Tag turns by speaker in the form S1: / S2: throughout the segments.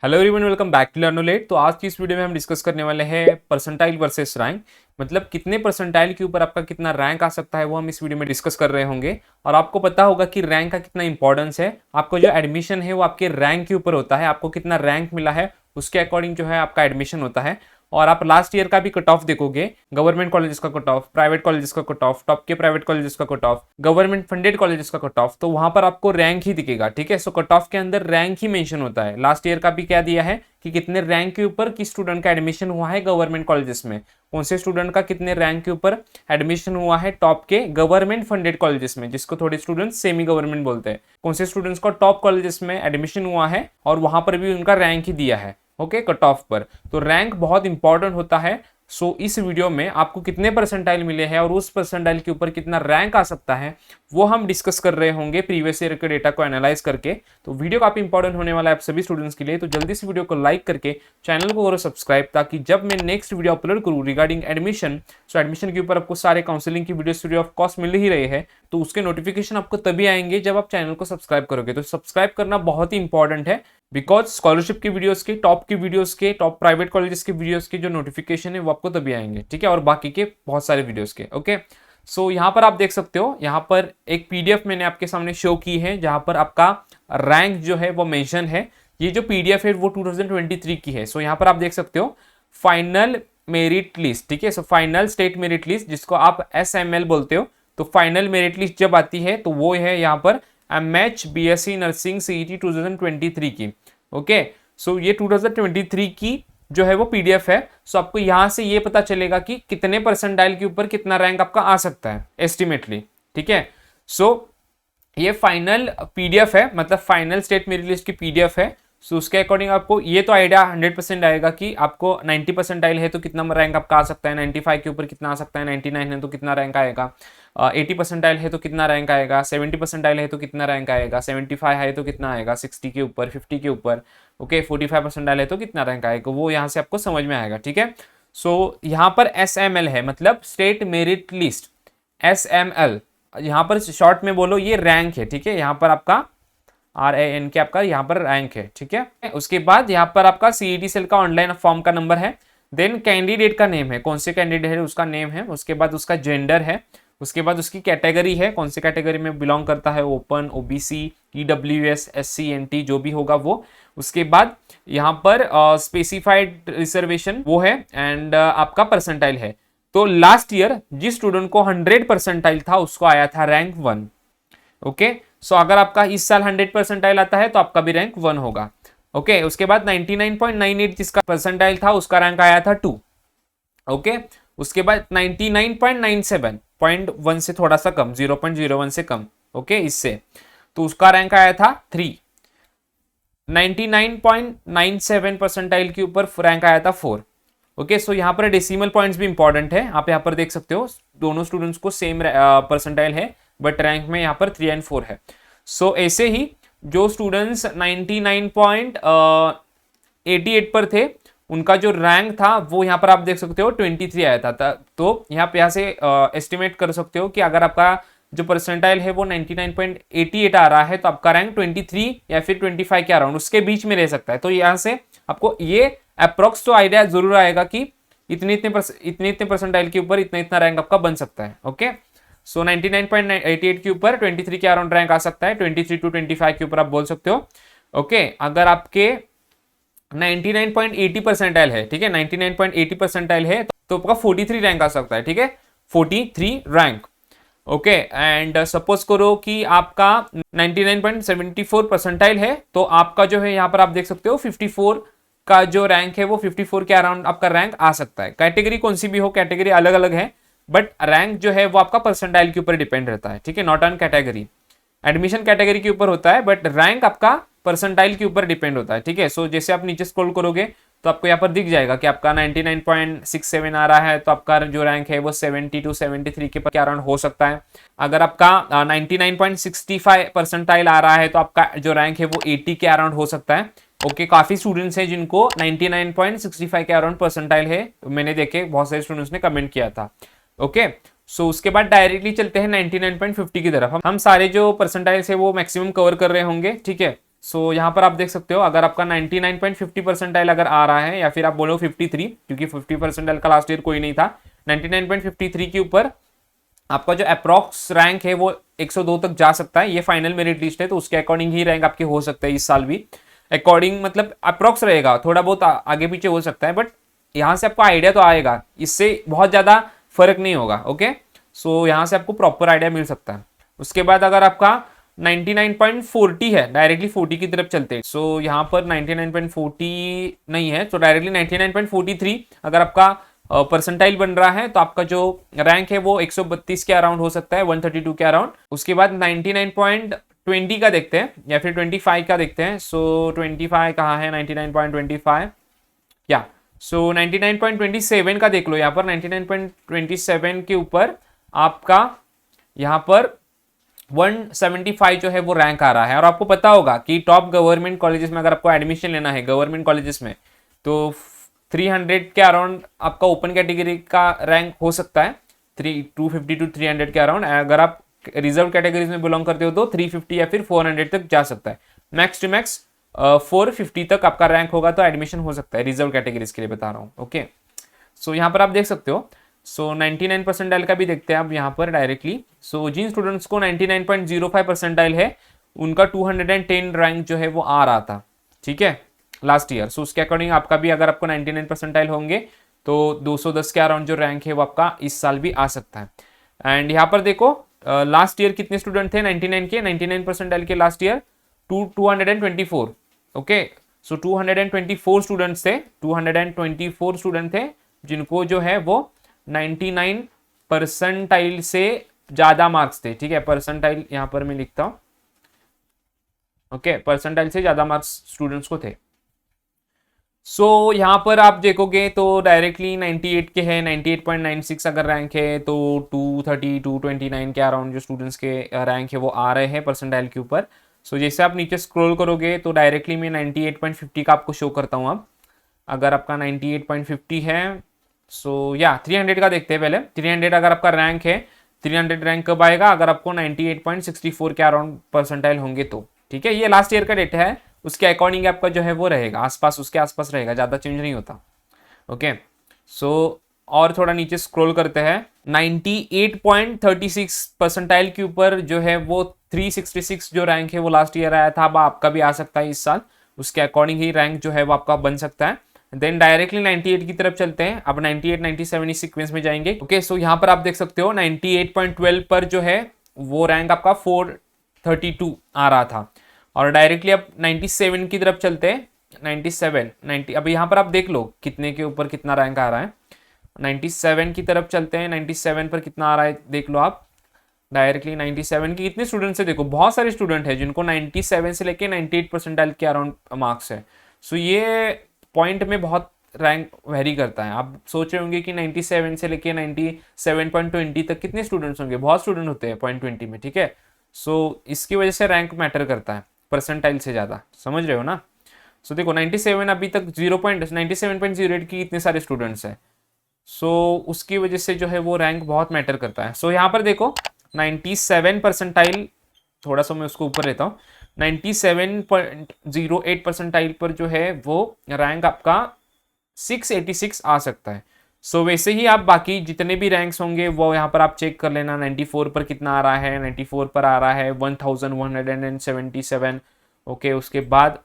S1: Hello everyone, welcome back to Learnolate. तो आज की इस वीडियो में हम डिस्कस करने वाले हैं परसेंटाइल वर्सेस रैंक। मतलब कितने परसेंटाइल के ऊपर आपका कितना रैंक आ सकता है वो हम इस वीडियो में डिस्कस कर रहे होंगे। और आपको पता होगा कि रैंक का कितना इंपॉर्टेंस है। आपको जो एडमिशन है वो आपके रैंक के ऊपर होता है। आपको कितना रैंक मिला है उसके अकॉर्डिंग जो है आपका एडमिशन होता है। और आप लास्ट ईयर का भी कट ऑफ देखोगे, गवर्नमेंट कॉलेजेस का कट ऑफ, प्राइवेट कॉलेजेस का कट ऑफ, टॉप के प्राइवेट कॉलेजेस का cut off, government funded colleges का कट ऑफ, तो वहां पर आपको रैंक ही दिखेगा। ठीक है, सो कट ऑफ के अंदर रैंक ही मेंशन होता है। लास्ट ईयर का भी क्या दिया है कि कितने रैंक के ऊपर किस स्टूडेंट का एडमिशन हुआ है गवर्नमेंट कॉलेजेस में, कौन से स्टूडेंट का कितने रैंक के ऊपर एडमिशन हुआ है टॉप के गवर्नमेंट फंडेड कॉलेजेस में, जिसको थोड़े स्टूडेंट्स सेमी गवर्नमेंट बोलते हैं, कौन से स्टूडेंट्स को टॉप कॉलेजेस में एडमिशन हुआ है और वहां पर भी उनका रैंक ही दिया है। ओके, कट ऑफ पर। तो रैंक बहुत इंपॉर्टेंट होता है। सो इस वीडियो में आपको कितने परसेंटाइल मिले हैं और उस परसेंटाइल के ऊपर कितना रैंक आ सकता है वो हम डिस्कस कर रहे होंगे प्रीवियस ईयर के डेटा को एनालाइज करके। तो वीडियो काफी इंपॉर्टेंट होने वाला है आप सभी स्टूडेंट्स के लिए। तो जल्दी से वीडियो को लाइक करके चैनल को करो सब्सक्राइब, ताकि जब मैं नेक्स्ट वीडियो अपलोड करूँ रिगार्डिंग एडमिशन, सो एडमिशन के ऊपर आपको सारे काउंसलिंग की वीडियोस फ्री ऑफ कॉस्ट मिल ही रहे हैं, तो उसके नोटिफिकेशन आपको तभी आएंगे जब आप चैनल को सब्सक्राइब करोगे। तो सब्सक्राइब करना बहुत ही इंपॉर्टेंट है, बिकॉज स्कॉलरशिप की वीडियोस के, टॉप की वीडियोस के, टॉप प्राइवेट कॉलेजेस के वीडियोस के जो नोटिफिकेशन है वो आपको तभी आएंगे। ठीक है, और बाकी के बहुत सारे वीडियोस के। ओके, सो यहाँ पर आप देख सकते हो, यहाँ पर एक पीडीएफ मैंने आपके सामने शो की है जहां पर आपका रैंक जो है वो मेंशन है। ये जो पीडीएफ है वो 2023 की है। सो यहाँ पर आप देख सकते हो फाइनल मेरिट लिस्ट। ठीक है, so final state merit list, जिसको आप SML बोलते हो। तो फाइनल मेरिट लिस्ट जब आती है तो वो है यहाँ पर MH BSc नर्सिंग CET 2023 की। ओके, सो ये 2023 की जो है वो पीडीएफ है। सो आपको यहां से ये पता चलेगा कि कितने परसेंटाइल के ऊपर कितना रैंक आपका आ सकता है एस्टिमेटली। ठीक है, सो ये फाइनल पीडीएफ है, मतलब फाइनल स्टेट मेरिट लिस्ट की पीडीएफ है। सो उसके अकॉर्डिंग आपको ये तो आइडिया 100% आएगा कि आपको 90 परसेंटाइल है तो कितना रैंक आपका आ सकता है, 95 के ऊपर कितना आ सकता है, 99 है तो कितना रैंक आएगा, 80 परसेंटाइल है तो कितना रैंक आएगा, 70 परसेंटाइल है तो कितना रैंक आएगा, 75 है तो कितना आएगा, 60 के ऊपर, 50 के ऊपर, ओके, 45 परसेंटाइल है तो कितना रैंक आएगा, वो यहाँ से आपको समझ में आएगा। ठीक है, सो यहाँ पर SML है, मतलब स्टेट मेरिट लिस्ट, SML यहाँ पर शॉर्ट में बोलो ये रैंक है। ठीक है, यहाँ पर आपका RANK आपका यहाँ पर रैंक है। ठीक है, उसके बाद यहाँ पर आपका CET सेल का ऑनलाइन फॉर्म का नंबर है, देन कैंडिडेट का नेम है, कौन से कैंडिडेट है उसका नेम है, उसके बाद उसका जेंडर है, उसके बाद उसकी कैटेगरी है, कौन से कैटेगरी में बिलोंग करता है, open, OBC, EWS, SC NT जो भी होगा वो। उसके बाद यहाँ पर स्पेसिफाइड रिजर्वेशन वो है, एंड आपका परसेंटाइल है। तो लास्ट ईयर जिस स्टूडेंट को 100 परसेंटाइल था उसको आया था रैंक 1। ओके, सो अगर आपका इस साल 100 परसेंटाइल आता है तो आपका भी रैंक 1 होगा। ओके, उसके बाद 99.98 जिसका परसेंटाइल था उसका रैंक आया था 2। ओके, उसके बाद 99.97 0.1 से थोड़ा सा कम, 0.01 से कम, ओके, इससे तो उसका रैंक आया था 3। 99.97 परसेंटाइल के ऊपर रैंक आया था 4। ओके, सो यहाँ पर डेसिमल पॉइंट्स भी इंपॉर्टेंट है। आप यहाँ पर देख सकते हो दोनों स्टूडेंट्स को सेम परसेंटाइल है, बट रैंक में यहाँ पर 3 और 4 है। सो ऐसे ही जो स्टूडेंट्स 99.88 पर थे उनका जो रैंक था वो यहाँ पर आप देख सकते हो 23 आया था। तो यहाँ से एस्टिमेट कर सकते हो कि अगर आपका जो परसेंटाइल है वो 99.88 आ रहा है तो आपका रैंक 23 या फिर 25 के अराउंड उसके बीच में रह सकता है। तो यहाँ से आपको ये अप्रोक्स तो आइडिया जरूर आएगा कि इतने इतने परसेंटाइल के ऊपर इतना इतना रैंक आपका बन सकता है। ओके, सो 99.88 के ऊपर 23 के अराउंड रैंक आ सकता है, 23 to 25 के ऊपर आप बोल सकते हो। ओके, अगर आपके 99.80 परसेंटाइल है, ठीक है, 99.80 परसेंटाइल है तो आपका 43 रैंक आ सकता है। ठीक है, 43 रैंक। ओके, एंड सपोज करो कि आपका 99.74 परसेंटाइल है तो आपका जो है यहाँ पर आप देख सकते हो 54 का जो रैंक है वो 54 के अराउंड आपका रैंक आ सकता है। कैटेगरी कौन सी भी हो, कैटेगरी अलग अलग है, बट रैंक जो है वो आपका परसेंटाइल के ऊपर डिपेंड रहता है। ठीक है, not on category. Admission category के ऊपर होता है बट रैंक आपका परसेंटाइल के ऊपर डिपेंड होता है। ठीक है, सो जैसे आप नीचे स्क्रॉल करोगे तो आपको यहाँ पर दिख जाएगा कि आपका 99.67 आ रहा है तो आपका जो रैंक है वो 70 to 73 के अराउंड हो सकता है। अगर आपका 99.65 परसेंटाइल आ रहा है तो आपका जो रैंक है वो 80 के अराउंड हो सकता है। ओके, काफी स्टूडेंट्स हैं जिनको 99.65 के अराउंड परसेंटाइल है, मैंने देखे बहुत सारे स्टूडेंट्स ने कमेंट किया था। ओके, सो उसके बाद डायरेक्टली चलते हैं 99.50 की तरफ। हम सारे जो परसेंटाइल्स है वो मैक्सिमम कवर कर रहे होंगे। ठीक है, सो यहाँ पर आप देख सकते हो, अगर आपका 99.50 परसेंटाइल अगर आ रहा है, या फिर आप बोलो 53, क्योंकि 50 परसेंटाइल का लास्ट ईयर कोई नहीं था, 99.53 के ऊपर आपका जो अप्रॉक्स रैंक है वो 102 तक जा सकता है। ये फाइनल मेरिट लिस्ट है, तो उसके अकॉर्डिंग ही रैंक आपकी हो सकता है इस साल भी। अकॉर्डिंग मतलब अप्रॉक्स रहेगा, थोड़ा बहुत आगे पीछे हो सकता है, बट यहाँ से आपको आइडिया तो आएगा, इससे बहुत ज़्यादा फर्क नहीं होगा। ओके, सो यहाँ से आपको प्रॉपर आइडिया मिल सकता है। उसके बाद अगर आपका 99.40 है, डायरेक्टली 40 की तरफ चलते हैं। सो यहाँ पर 99.40 नहीं है, तो डायरेक्टली 99.43 अगर आपका परसेंटाइल बन रहा है, तो आपका जो रैंक है वो 132 के अराउंड हो सकता है, 132 के अराउंड। उसके बाद 99.20 का देखते हैं, या फिर 25 का देखते हैं। सो 25 कहाँ है, 99.25 या सो 99.27 का देख लो। यहाँ पर 99.27 के ऊपर आपका यहाँ पर 175 जो है वो रैंक आ रहा है। और आपको पता होगा कि टॉप गवर्नमेंट कॉलेजेस में अगर आपको एडमिशन लेना है गवर्नमेंट कॉलेजेस में, तो 300 के अराउंड आपका ओपन कैटेगरी का रैंक हो सकता है, 250 to 300 के अराउंड। अगर आप रिजर्व कैटेगरीज में बिलोंग करते हो तो 350 या फिर 400 तक जा सकता है। मैक्स टू मैक्स 450 तक आपका रैंक होगा तो एडमिशन हो सकता है, रिजर्व कैटेगरीज के लिए बता रहा हूँ। ओके, सो यहाँ पर आप देख सकते हो। सो 99 परसेंटाइल का भी देखते हैं आप यहाँ पर डायरेक्टली। सो जिन स्टूडेंट्स को 99.05 परसेंटाइल है, उनका 210 रैंक जो है वो आ रहा था, ठीक है, लास्ट ईयर। सो उसके अकॉर्डिंग आपका भी, अगर आपको 99 परसेंटाइल होंगे तो 210 के अराउंड जो रैंक है वो आपका इस साल भी आ सकता है। एंड यहाँ पर देखो लास्ट ईयर कितने स्टूडेंट थे 99 परसेंटाइल के लास्ट ईयर, 224। ओके, सो 224 स्टूडेंट्स थे, 224 स्टूडेंट थे जिनको जो है वो 99 परसेंटाइल से ज्यादा मार्क्स थे, ठीक है। परसेंटाइल यहाँ पर मैं लिखता हूँ, ओके, परसेंटाइल से ज्यादा मार्क्स स्टूडेंट्स को थे। सो यहाँ पर आप देखोगे तो डायरेक्टली 98 के हैं, 98.96 अगर रैंक है तो 230 229 के अराउंड जो स्टूडेंट्स के रैंक है वो आ रहे हैं परसेंटाइल के ऊपर। सो जैसे आप नीचे स्क्रॉल करोगे तो डायरेक्टली मैं 98.50 का आपको शो करता हूँ। अब अगर आपका 98.50 है, सो या 300 का देखते हैं पहले। 300 अगर आपका रैंक है, 300 रैंक कब आएगा, अगर आपको 98.64 के अराउंड परसेंटाइल होंगे तो, ठीक है। ये लास्ट ईयर का डेटा है, उसके अकॉर्डिंग आपका जो है वो रहेगा आसपास, उसके आसपास रहेगा, ज़्यादा चेंज नहीं होता। ओके, सो और थोड़ा नीचे स्क्रॉल करते हैं, 98.36 परसेंटाइल के ऊपर जो है वो 366 जो रैंक है वो लास्ट ईयर आया था, अब आपका भी आ सकता है इस साल, उसके अकॉर्डिंग ही रैंक जो है वो आपका बन सकता है। देन डायरेक्टली 98 की तरफ चलते हैं, अब 98 97 इस सीक्वेंस में जाएंगे। ओके, सो यहाँ पर आप देख सकते हो 98.12 पर जो है वो रैंक आपका 432 आ रहा था। और डायरेक्टली अब 97 की तरफ चलते हैं, 97 90, अब यहाँ पर आप देख लो कितने के ऊपर कितना रैंक आ रहा है। 97 की तरफ चलते हैं, 97 पर कितना आ रहा है देख लो आप डायरेक्टली। 97 की कितने स्टूडेंट्स है, देखो बहुत सारे स्टूडेंट है जिनको 97 से लेके 98 परसेंटाइल के अराउंड मार्क्स है। सो ये पॉइंट में बहुत रैंक वेरी करता है। आप सोच रहे होंगे कि 97 से लेके 97.20 तक कितने स्टूडेंट्स होंगे, बहुत स्टूडेंट होते हैं 0.20 में, ठीक है। सो इसकी वजह से रैंक मैटर करता है परसेंटाइल से ज़्यादा, समझ रहे हो ना। सो देखो 97 अभी तक 97.08 की इतने सारे स्टूडेंट्स हैं, सो उसकी वजह से जो है वो रैंक बहुत मैटर करता है। सो यहाँ पर देखो 97 परसेंटाइल, थोड़ा सा मैं उसको ऊपर लेता हूँ, 97.08 परसेंटाइल पर जो है वो रैंक आपका 686 आ सकता है। सो वैसे ही आप बाकी जितने भी रैंक्स होंगे वो यहाँ पर आप चेक कर लेना। 94 पर कितना आ रहा है, 94 पर आ रहा है 1177। ओके, उसके बाद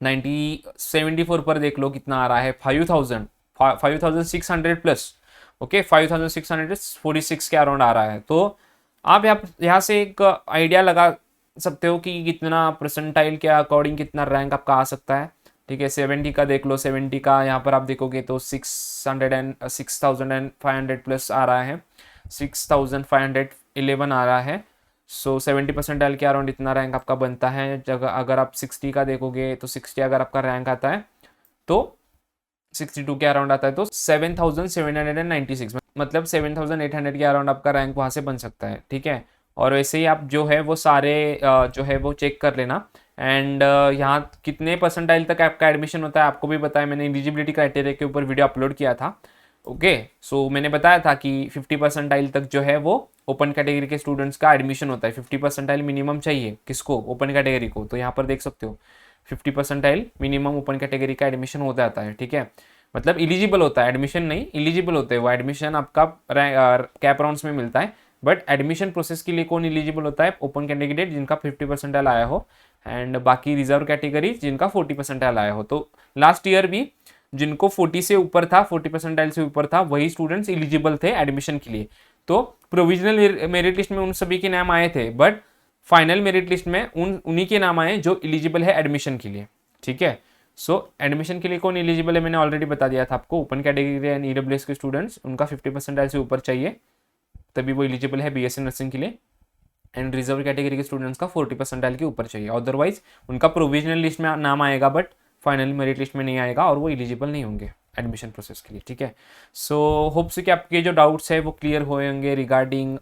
S1: 74 पर देख लो कितना आ रहा है, 5600 प्लस। ओके, 5646 के अराउंड आ रहा है। तो आप यहाँ से एक आइडिया लगा सकते हो कि कितना परसेंटाइल के अकॉर्डिंग कितना रैंक आपका आ सकता है, ठीक है। 70 का देख लो, 70 का यहाँ पर आप देखोगे तो 6500 प्लस आ रहा है, 6511 आ रहा है। सो 70 परसेंटाइल के अराउंड इतना रैंक आपका बनता है। अगर आप 60 का देखोगे तो 60 अगर आपका रैंक आता है तो 62 के अराउंड आता है तो 7796, मतलब 7800 के अराउंड आपका रैंक वहाँ से बन सकता है, ठीक है। और वैसे ही आप जो है वो सारे जो है वो चेक कर लेना। एंड यहाँ कितने परसेंटाइल तक आपका एडमिशन होता है आपको भी बताया, मैंने एलिजिबिलिटी क्राइटेरिया के ऊपर वीडियो अपलोड किया था। ओके, सो मैंने बताया था कि 50 परसेंटाइल तक जो है वो ओपन कैटेगरी के स्टूडेंट्स का एडमिशन होता है। 50 परसेंटाइल मिनिमम चाहिए किसको, ओपन कैटेगरी को। तो यहाँ पर देख सकते हो 50 परसेंटाइल मिनिमम ओपन कैटेगरी का एडमिशन हो जाता है, ठीक है। मतलब इलिजिबल होता है, एडमिशन नहीं, इलिजिबल होते हैं वो। एडमिशन आपका कैप राउंड्स में मिलता है, बट एडमिशन प्रोसेस के लिए कौन इलिजिबल होता है, ओपन कैंडिडेट जिनका 50 परसेंटाइल आया हो, एंड बाकी रिजर्व कैटेगरी जिनका 40 परसेंटाइल आया हो। तो लास्ट ईयर भी जिनको 40 से ऊपर था, 40 परसेंटाइल से ऊपर था, वही स्टूडेंट्स इलिजिबल थे एडमिशन के लिए। तो प्रोविजनल मेरिट लिस्ट में उन सभी के नाम आए थे, बट फाइनल मेरिट लिस्ट में उन्हीं के नाम आए जो इलिजिबल है एडमिशन के लिए, ठीक है। सो एडमिशन के लिए कौन एलिजिबल है मैंने ऑलरेडी बता दिया था आपको, ओपन कैटेगरी एंड ईडब्ल्यूएस के स्टूडेंट्स, उनका 50 परसेंटाइल से ऊपर चाहिए तभी वो एलिजिबल है बीएससी नर्सिंग के लिए। एंड रिजर्व कैटेगरी के स्टूडेंट्स का 40 परसेंटाइल के ऊपर चाहिए, अदरवाइज उनका प्रोविजनल लिस्ट में नाम आएगा बट फाइनल मेरिट लिस्ट में नहीं आएगा और वो एलिजिबल नहीं होंगे एडमिशन प्रोसेस के लिए, ठीक है। सो होप से कि आपके जो डाउट्स है वो क्लियर हुए होंगे रिगार्डिंग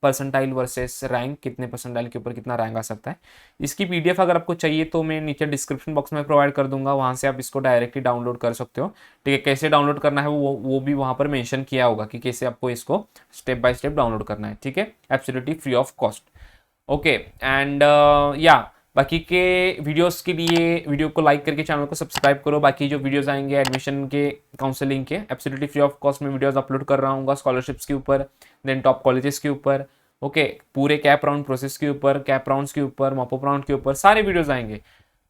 S1: परसेंटाइल वर्सेस रैंक, कितने परसेंटाइल के ऊपर कितना रैंक आ सकता है। इसकी पीडीएफ अगर आपको चाहिए तो मैं नीचे डिस्क्रिप्शन बॉक्स में प्रोवाइड कर दूंगा, वहां से आप इसको डायरेक्टली डाउनलोड कर सकते हो, ठीक है। कैसे डाउनलोड करना है वो भी वहां पर मेंशन किया होगा कि कैसे आपको इसको स्टेप बाय स्टेप डाउनलोड करना है, ठीक है, absolutely free of cost. Okay, and या बाकी के वीडियोस के लिए वीडियो को लाइक करके चैनल को सब्सक्राइब करो। बाकी जो वीडियोस आएंगे एडमिशन के, काउंसलिंग के, एब्सोल्युटली फ्री ऑफ कॉस्ट में वीडियोस अपलोड कर रहा हूँ, स्कॉलरशिप्स के ऊपर, देन टॉप कॉलेजेस के ऊपर, ओके, पूरे कैप राउंड प्रोसेस के ऊपर, कैप राउंड्स के ऊपर, मॉपअप राउंड के ऊपर, सारे वीडियोस आएंगे।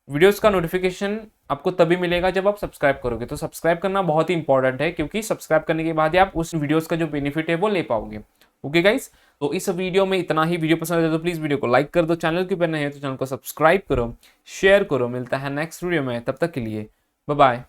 S1: वीडियोस का नोटिफिकेशन आपको तभी मिलेगा जब आप सब्सक्राइब करोगे। तो सब्सक्राइब करना बहुत ही इंपॉर्टेंट है, क्योंकि सब्सक्राइब करने के बाद ही आप उस वीडियोस का जो बेनिफिट है वो ले पाओगे। ओके गाइस, तो इस वीडियो में इतना ही। वीडियो पसंद है तो प्लीज वीडियो को लाइक कर दो, चैनल के ऊपर नए हो तो चैनल को सब्सक्राइब करो, शेयर करो। मिलता है नेक्स्ट वीडियो में, तब तक के लिए बाय बाय।